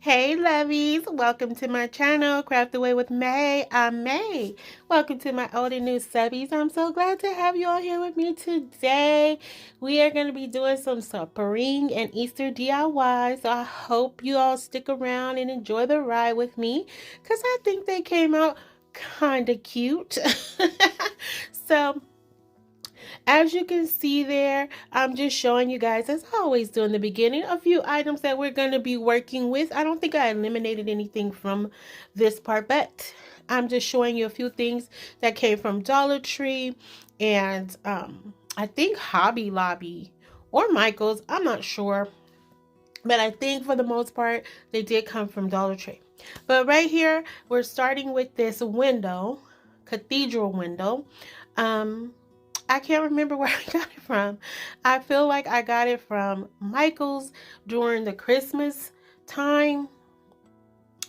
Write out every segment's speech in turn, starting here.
Hey lovies, welcome to my channel, Craft Away with May. I'm May. Welcome to my old and new subbies. I'm so glad to have you all here with me today. We are going to be doing some spring and Easter DIY, so I hope you all stick around and enjoy the ride with me because I think they came out kind of cute. So as you can see there, I'm just showing you guys, as I always do in the beginning, a few items that we're going to be working with. I don't think I eliminated anything from this part, but I'm just showing you a few things that came from Dollar Tree and I think Hobby Lobby or Michael's. I'm not sure, but I think for the most part, they did come from Dollar Tree. But right here, we're starting with this window, cathedral window. I can't remember where I got it from. I feel like I got it from Michael's during the Christmas time,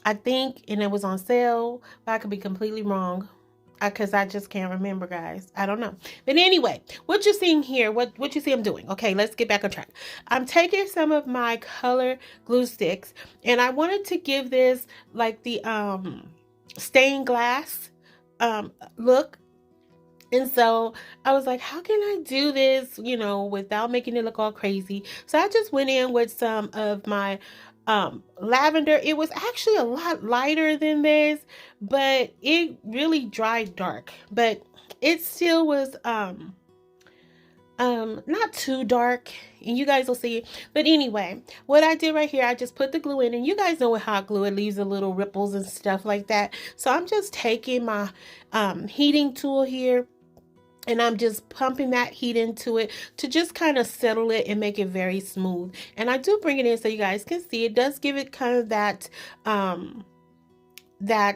I think, and it was on sale, but I could be completely wrong because I just can't remember, guys. I don't know. But anyway, what you're seeing here, what you see I'm doing. Okay, let's get back on track. I'm taking some of my color glue sticks, and I wanted to give this like the stained glass look. And so I was like, how can I do this, without making it look all crazy? So I just went in with some of my lavender. It was actually a lot lighter than this, but it really dried dark. But it still was not too dark, and you guys will see. But anyway, what I did right here, I just put the glue in, and you guys know with hot glue it leaves a little ripples and stuff like that. So I'm just taking my heating tool here, and I'm just pumping that heat into it to just kind of settle it and make it very smooth. And I do bring it in so you guys can see. It does give it kind of that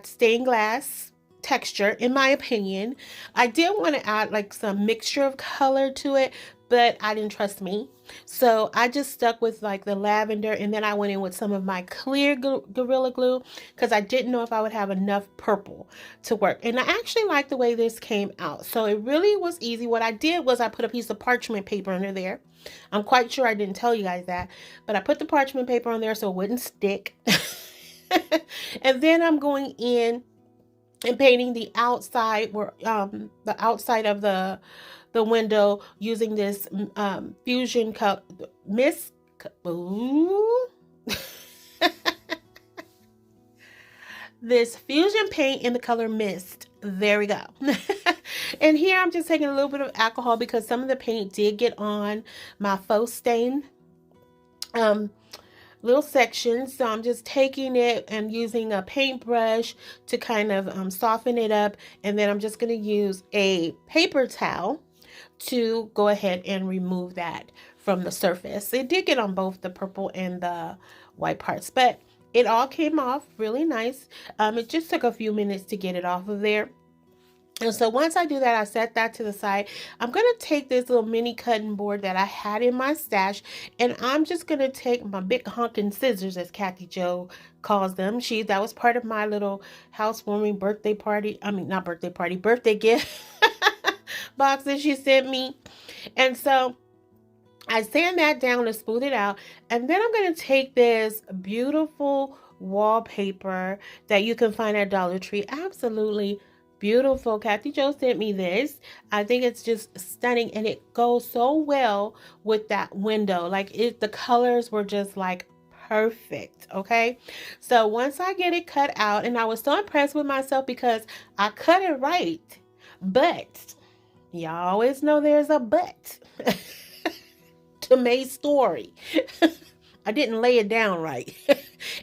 stained glass texture, in my opinion. I did want to add like some mixture of color to it, but I didn't trust me. So I just stuck with like the lavender, and then I went in with some of my clear Gorilla Glue because I didn't know if I would have enough purple to work. And I actually like the way this came out. So it really was easy. What I did was I put a piece of parchment paper under there. I'm quite sure I didn't tell you guys that, but I put the parchment paper on there so it wouldn't stick. And then I'm going in and painting the outside, where the outside of the window, using this fusion color mist. Ooh. This fusion paint in the color mist. There we go. And here I'm just taking a little bit of alcohol because some of the paint did get on my faux stain little sections. So I'm just taking it and using a paintbrush to kind of soften it up, and then I'm just going to use a paper towel to go ahead and remove that from the surface. It did get on both the purple and the white parts, but it all came off really nice. It just took a few minutes to get it off of there. And so once I do that, I set that to the side. I'm going to take this little mini cutting board that I had in my stash, and I'm just going to take my big honking scissors, as Kathy Jo calls them. That was part of my little housewarming birthday party. I mean, not birthday party, birthday gift box that she sent me. And so I sand that down to smooth it out. And then I'm going to take this beautiful wallpaper that you can find at Dollar Tree. Absolutely beautiful. Kathy Jo sent me this. I think it's just stunning, and it goes so well with that window. Like the colors were just like perfect. Okay, so once I get it cut out, and I was so impressed with myself because I cut it right, but y'all always know there's a but to May's story. I didn't lay it down right.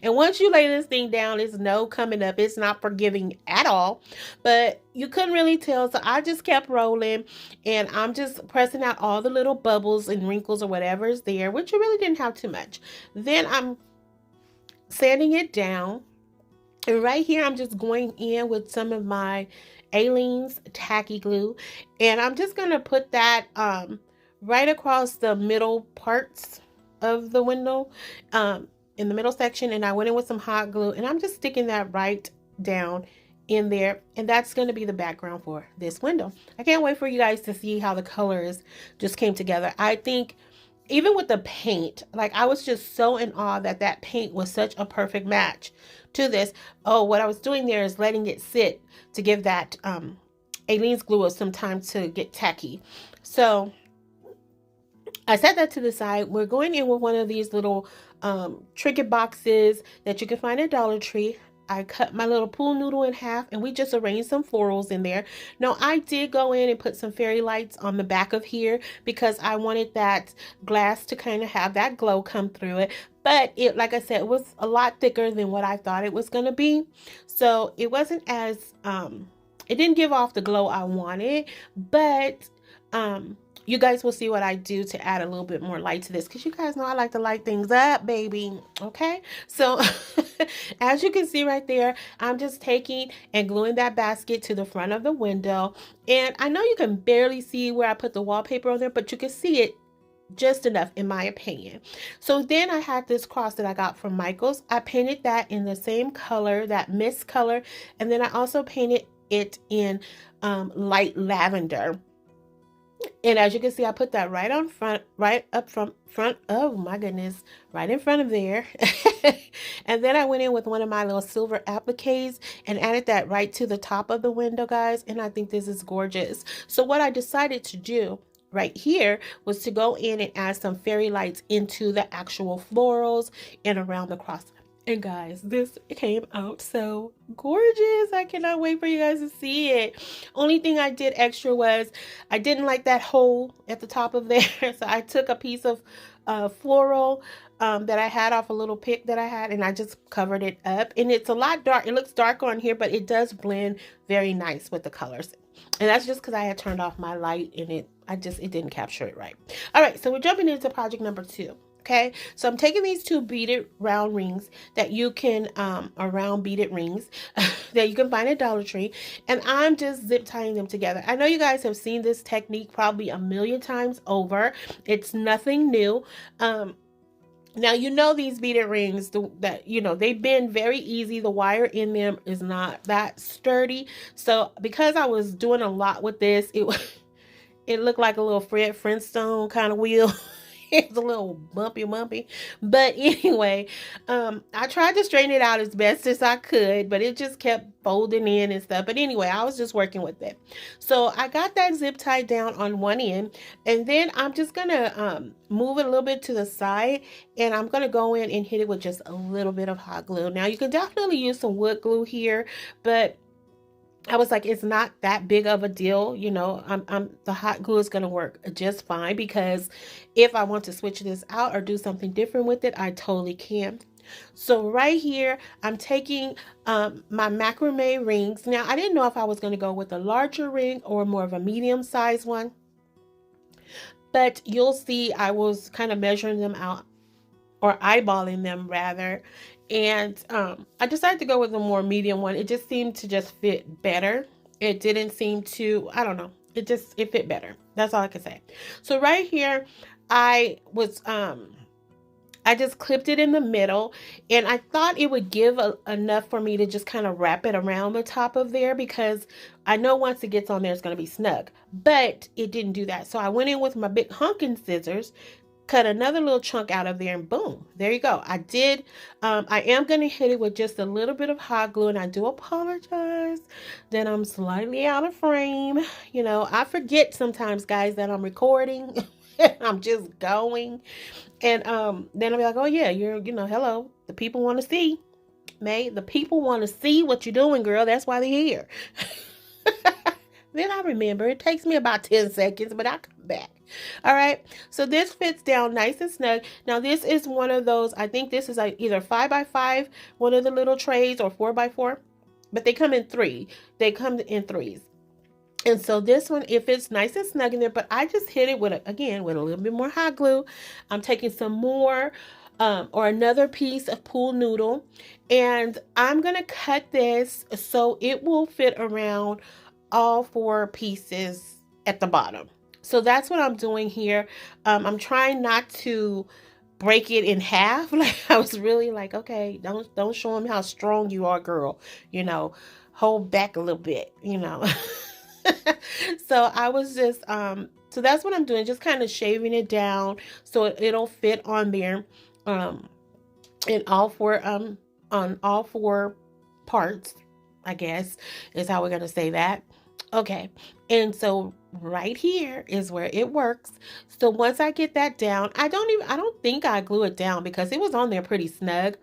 And once you lay this thing down, it's no coming up. It's not forgiving at all. But you couldn't really tell. So I just kept rolling. And I'm just pressing out all the little bubbles and wrinkles or whatever is there, which you really didn't have too much. Then I'm sanding it down. And right here, I'm just going in with some of my Aleene's tacky glue. And I'm just going to put that right across the middle parts of the window, in the middle section. And I went in with some hot glue, and I'm just sticking that right down in there, and that's going to be the background for this window. I can't wait for you guys to see how the colors just came together. I think even with the paint, like I was just so in awe that that paint was such a perfect match to this. Oh, what I was doing there is letting it sit to give that Aleene's glue some time to get tacky. So I set that to the side. We're going in with one of these little Cricut boxes that you can find at Dollar Tree. I cut my little pool noodle in half and we just arranged some florals in there. Now I did go in and put some fairy lights on the back of here because I wanted that glass to kind of have that glow come through it. But it, like I said, it was a lot thicker than what I thought it was going to be. So it wasn't as, it didn't give off the glow I wanted, but you guys will see what I do to add a little bit more light to this, because you guys know I like to light things up, baby. Okay, so as you can see right there, I'm just taking and gluing that basket to the front of the window. And I know you can barely see where I put the wallpaper on there, but you can see it just enough in my opinion. So then I had this cross that I got from Michael's. I painted that in the same color, that mist color, and then I also painted it in light lavender. And as you can see, I put that right on front, right up from front. Oh my goodness, right in front of there. And then I went in with one of my little silver appliques and added that right to the top of the window, guys. And I think this is gorgeous. So what I decided to do right here was to go in and add some fairy lights into the actual florals and around the cross. And guys, this came out so gorgeous. I cannot wait for you guys to see it. Only thing I did extra was I didn't like that hole at the top of there. So I took a piece of floral that I had off a little pick that I had, and I just covered it up. And it's a lot dark. It looks darker on here, but it does blend very nice with the colors. And that's just because I had turned off my light and it didn't capture it right. All right, so we're jumping into project number 2. Okay, so I'm taking these 2 beaded round rings that you can, round beaded rings that you can find at Dollar Tree, and I'm just zip tying them together. I know you guys have seen this technique probably a million times over. It's nothing new. Now, you know, these beaded rings that, you know, they bend very easy. The wire in them is not that sturdy. So because I was doing a lot with this, it looked like a little Fred Flintstone kind of wheel. It's a little bumpy. But anyway, I tried to straighten it out as best as I could, but it just kept folding in and stuff. But anyway, I was just working with it. So I got that zip tied down on one end, and then I'm just gonna move it a little bit to the side, and I'm gonna go in and hit it with just a little bit of hot glue. Now you can definitely use some wood glue here, but I was like, it's not that big of a deal, you know. The hot glue is going to work just fine, because if I want to switch this out or do something different with it, I totally can. So right here, I'm taking my macrame rings. Now, I didn't know if I was going to go with a larger ring or more of a medium size one, but you'll see I was kind of measuring them out, or eyeballing them rather. And I decided to go with a more medium one. It just seemed to just fit better. It didn't seem to, I don't know. It fit better. That's all I can say. So right here, I just clipped it in the middle, and I thought it would give enough for me to just kind of wrap it around the top of there, because I know once it gets on there, it's going to be snug, but it didn't do that. So I went in with my big honking scissors, cut another little chunk out of there, and boom, there you go. I am going to hit it with just a little bit of hot glue, and I do apologize that I'm slightly out of frame. You know, I forget sometimes, guys, that I'm recording. I'm just going, and then I'll be like, oh yeah, hello, the people want to see, May, the people want to see what you're doing, girl. That's why they're here. Then I remember, it takes me about 10 seconds, but I come back. All right, so this fits down nice and snug. Now this is one of those, I think this is either 5x5, one of the little trays, or 4x4, but they come in 3. They come in 3s. And so this one, it fits nice and snug in there, but I just hit it with a little bit more hot glue. I'm taking some more or another piece of pool noodle, and I'm going to cut this so it will fit around all 4 pieces at the bottom. So that's what I'm doing here. I'm trying not to break it in half. Like, I was really like, okay, don't show them how strong you are, girl. You know, hold back a little bit, you know. So I was just So that's what I'm doing, just kind of shaving it down so it'll fit on there, um, in all four, on all four parts, I guess is how we're gonna say that. Okay, and so right here is where it works. So once I get that down, I don't think I glue it down because it was on there pretty snug.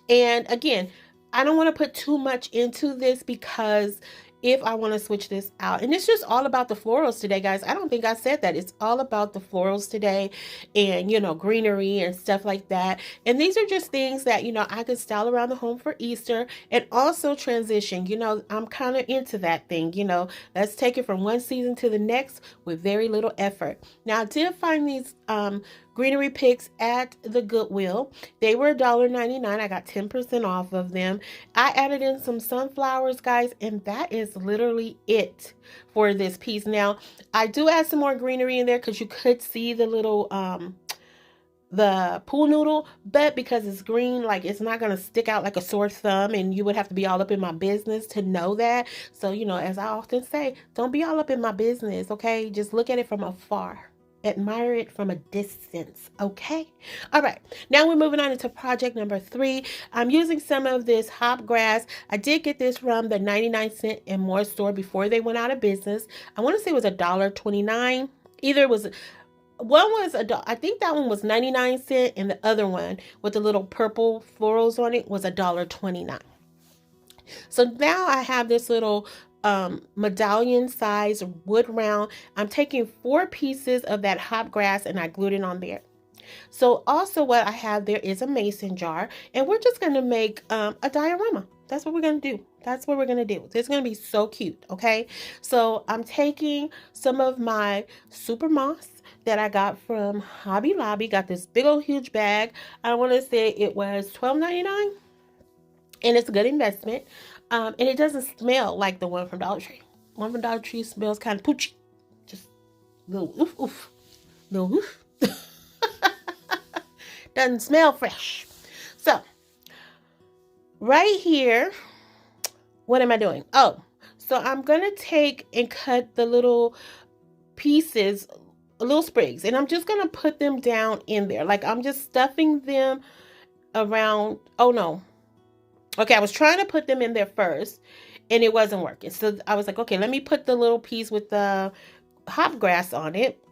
And again, I don't want to put too much into this because if I want to switch this out, and it's just all about the florals today, guys. I don't think I said that. It's all about the florals today and, you know, greenery and stuff like that. And these are just things that, you know, I could style around the home for Easter and also transition. You know, I'm kind of into that thing, you know, let's take it from one season to the next with very little effort. Now, I did find these, greenery picks at the Goodwill. They were $1.99. I got 10% off of them. I added in some sunflowers, guys, and that is literally it for this piece. Now, I do add some more greenery in there because you could see the little the pool noodle, but because it's green, like it's not going to stick out like a sore thumb, and you would have to be all up in my business to know that. So, you know, as I often say, don't be all up in my business, okay? Just look at it from afar. Admire it from a distance, okay? All right, now we're moving on into project number 3. I'm using some of this hop grass. I did get this from the 99-cent and more store before they went out of business. I want to say it was $1.29. Either it was, one was I think that one was 99-cent, and the other one with the little purple florals on it was $1.29. So now I have this little medallion size wood round. I'm taking 4 pieces of that hop grass and I glued it on there. So also what I have there is a mason jar, and we're just going to make a diorama. That's what we're going to do. That's what we're going to do. It's going to be so cute, okay? So I'm taking some of my super moss that I got from Hobby Lobby. Got this big old huge bag. I want to say it was $12.99, and it's a good investment. And it doesn't smell like the one from Dollar Tree. One from Dollar Tree smells kind of poochy. Just little oof oof. Little oof. Doesn't smell fresh. So, right here, what am I doing? Oh, so I'm going to take and cut the little pieces, little sprigs, and I'm just going to put them down in there. Like I'm just stuffing them around. Oh, no. Okay, I was trying to put them in there first, and it wasn't working. So I was like, okay, let me put the little piece with the hop grass on it,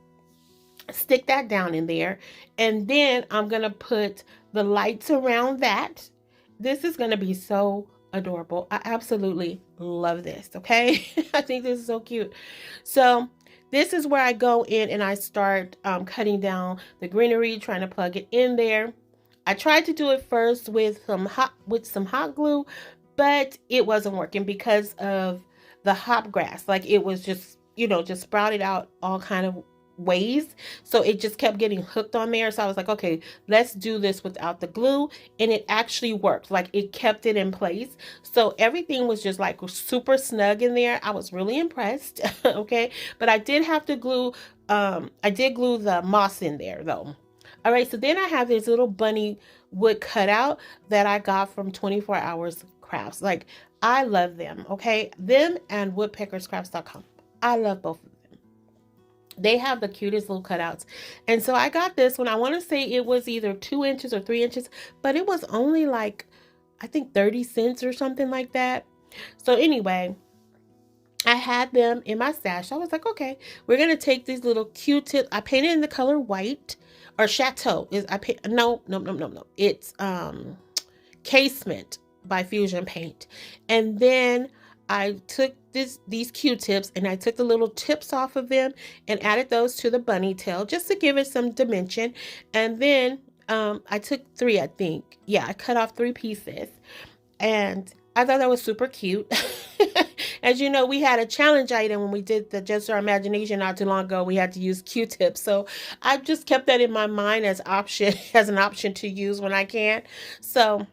stick that down in there, and then I'm going to put the lights around that. This is going to be so adorable. I absolutely love this, okay? I think this is so cute. So this is where I go in and I start cutting down the greenery, trying to plug it in there. I tried to do it first with some hot glue, but it wasn't working because of the hop grass. Like it was just, you know, just sprouted out all kind of ways. So it just kept getting hooked on there. So I was like, okay, let's do this without the glue. And it actually worked. Like it kept it in place. So everything was just like super snug in there. I was really impressed. Okay. But I did have to glue, I did glue the moss in there though. All right, so then I have this little bunny wood cutout that I got from 24 Hours Crafts. Like, I love them, okay? Them and woodpeckerscrafts.com. I love both of them. They have the cutest little cutouts. And so I got this one. I want to say it was either 2 inches or 3 inches, but it was only like, I think 30 cents or something like that. So anyway, I had them in my stash. I was like, okay, we're going to take these little Q-tips. I painted in the color white. Or Chateau is no. It's Casement by Fusion Paint. And then I took these Q-tips and I took the little tips off of them and added those to the bunny tail just to give it some dimension. And then I took 3, I think. Yeah, I cut off 3 pieces. And I thought that was super cute. As you know, we had a challenge item when we did the Just Our Imagination not too long ago. We had to use Q-tips. So I just kept that in my mind as an option to use when I can. So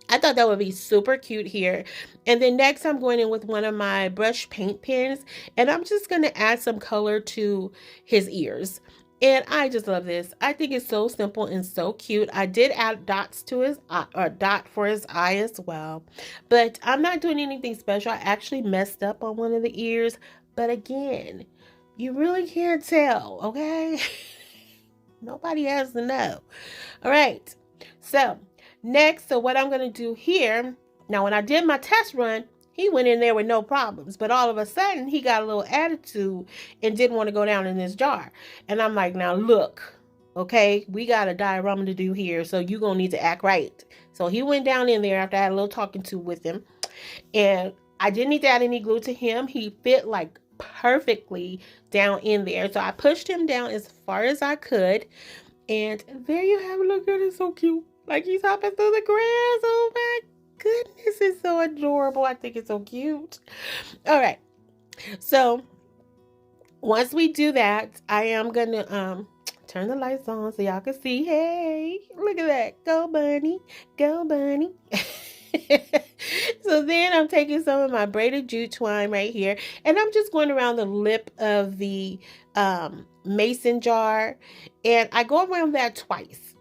I thought that would be super cute here. And then next I'm going in with one of my brush paint pens, and I'm just going to add some color to his ears. And I just love this. I think it's so simple and so cute. I did add dots to his eye, or dot for his eye as well. But I'm not doing anything special. I actually messed up on one of the ears. But again, You really can't tell, okay? Nobody has to know. All right. So next, so what I'm going to do here, now when I did my test run, he went in there with no problems. But all of a sudden, he got a little attitude and didn't want to go down in this jar. And I'm like, now look, okay, we got a diorama to do here, so you're going to need to act right. So he went down in there after I had a little talking to with him. And I didn't need to add any glue to him. He fit like perfectly down in there. So I pushed him down as far as I could. And there you have it. Look at it. So cute. Like he's hopping through the grass. Oh my goodness. It's so adorable. I think it's so cute. All right. So once we do that, I am going to turn the lights on so y'all can see. Hey, look at that. Go bunny. Go bunny. So then I'm taking some of my braided jute twine right here, and I'm just going around the lip of the mason jar, and I go around that twice.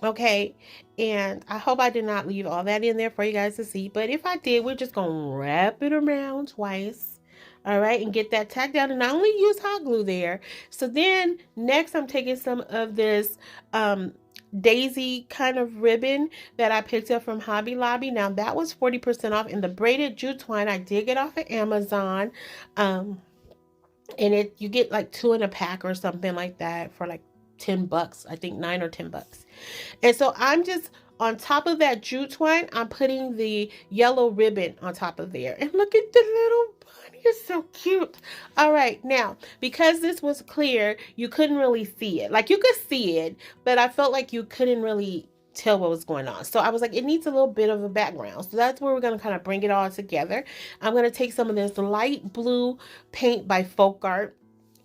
Okay, and I hope I did not leave all that in there for you guys to see, but if I did, we're just gonna wrap it around twice. All right, and get that tacked down, and I only use hot glue there. So then next I'm taking some of this daisy kind of ribbon that I picked up from Hobby Lobby. Now that was 40% off, and the braided jute twine I did get off of Amazon. And you get like 2 in a pack or something like that for like $10. I think 9 or 10 bucks. And so I'm just on top of that jute twine, I'm putting the yellow ribbon on top of there. And look at the little bunny. It's so cute. All right. Now, because this was clear, you couldn't really see it. Like you could see it, but I felt like you couldn't really tell what was going on. So I was like, it needs a little bit of a background. So that's where we're going to kind of bring it all together. I'm going to take some of this light blue paint by FolkArt,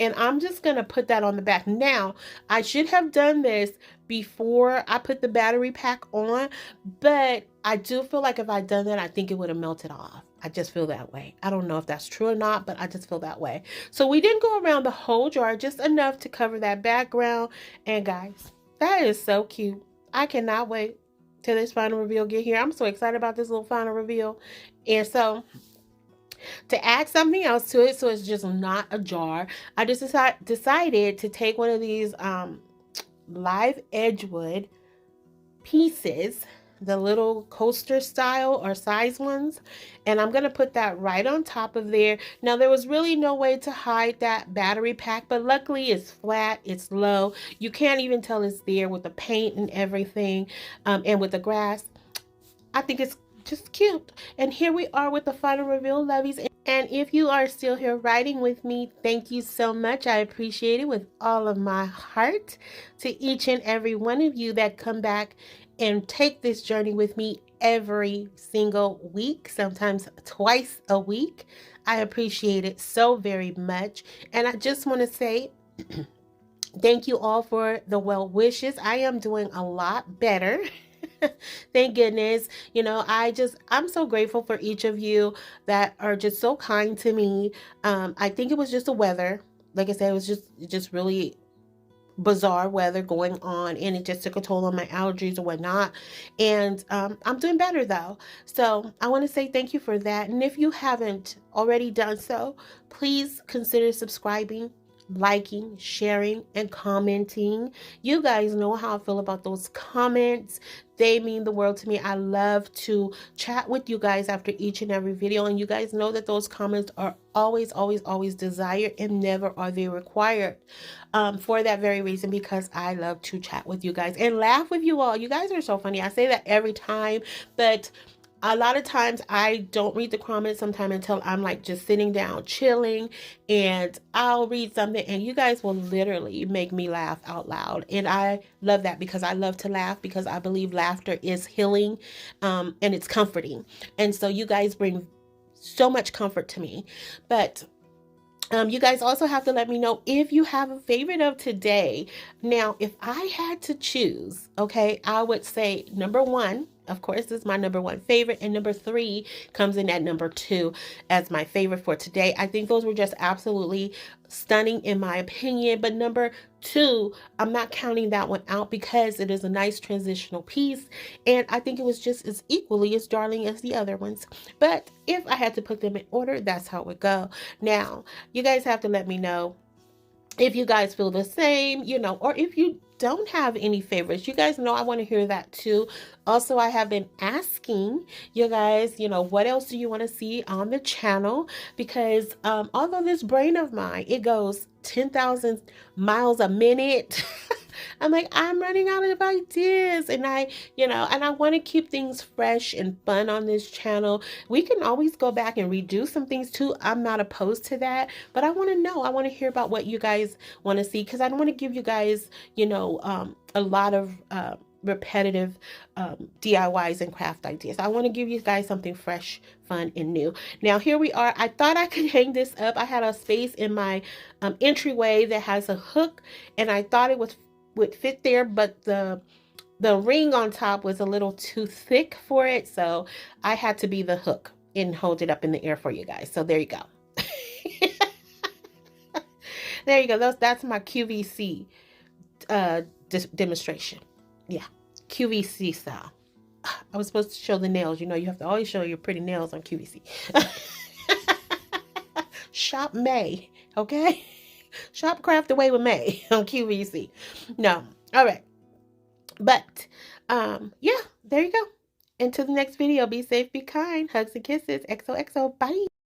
and I'm just going to put that on the back. Now, I should have done this before I put the battery pack on, but I do feel like if I'd done that, I think it would have melted off. I just feel that way. I don't know if that's true or not, but I just feel that way. So we didn't go around the whole jar, just enough to cover that background. And guys, that is so cute. I cannot wait till this final reveal get here. I'm so excited about this little final reveal. And so to add something else to it, so it's just not a jar, I just decided to take one of these live edgewood pieces, the little coaster style or size ones, and I'm going to put that right on top of there. Now there was really no way to hide that battery pack, but luckily it's flat, it's low, you can't even tell it's there with the paint and everything, and with the grass. I think it's just cute. And here we are with the final reveal, lovies. And if you are still here writing with me, thank you so much. I appreciate it with all of my heart. To each and every one of you that come back and take this journey with me every single week, sometimes twice a week, I appreciate it so very much. And I just want to say thank you all for the well wishes. I am doing a lot better. Thank goodness. You know, I'm so grateful for each of you that are just so kind to me. I think it was just the weather. Like I said, it was just really bizarre weather going on, and it just took a toll on my allergies or whatnot. And I'm doing better though. So I want to say thank you for that. And if you haven't already done so, please consider subscribing, liking, sharing, and commenting. You guys know how I feel about those comments. They mean the world to me. I love to chat with you guys after each and every video, and you guys know that those comments are always, always, always desired, and never are they required, for that very reason, because I love to chat with you guys and laugh with you all. You guys are so funny. I say that every time, but a lot of times I don't read the comments sometimes until I'm like just sitting down chilling, and I'll read something and you guys will literally make me laugh out loud. And I love that, because I love to laugh, because I believe laughter is healing, and it's comforting. And so you guys bring so much comfort to me. But you guys also have to let me know if you have a favorite of today. Now, if I had to choose, okay, I would say number 1, of course, this is my number 1 favorite, and number 3 comes in at number 2 as my favorite for today. I think those were just absolutely stunning in my opinion. But number 2, I'm not counting that one out, because it is a nice transitional piece, and I think it was just as equally as darling as the other ones. But if I had to put them in order, that's how it would go. Now, you guys have to let me know if you guys feel the same, you know, or if you don't have any favorites, you guys know I want to hear that too. Also, I have been asking you guys, you know, what else do you want to see on the channel? Because although this brain of mine, it goes 10,000 miles a minute. I'm like, I'm running out of ideas, and you know, and I want to keep things fresh and fun on this channel. We can always go back and redo some things too. I'm not opposed to that, but I want to know, I want to hear about what you guys want to see, because I don't want to give you guys, you know, a lot of repetitive DIYs and craft ideas. I want to give you guys something fresh, fun, and new. Now here we are. I thought I could hang this up. I had a space in my entryway that has a hook, and I thought it would fit there, but the ring on top was a little too thick for it, so I had to be the hook and hold it up in the air for you guys. So there you go. There you go. That's my QVC demonstration. Yeah, QVC style. I was supposed to show the nails. You know, you have to always show your pretty nails on QVC. Shop May, okay? Shop Craft Away with May on QVC. No, all right. But yeah, there you go. Until the next video, be safe, be kind. Hugs and kisses. XOXO. Bye.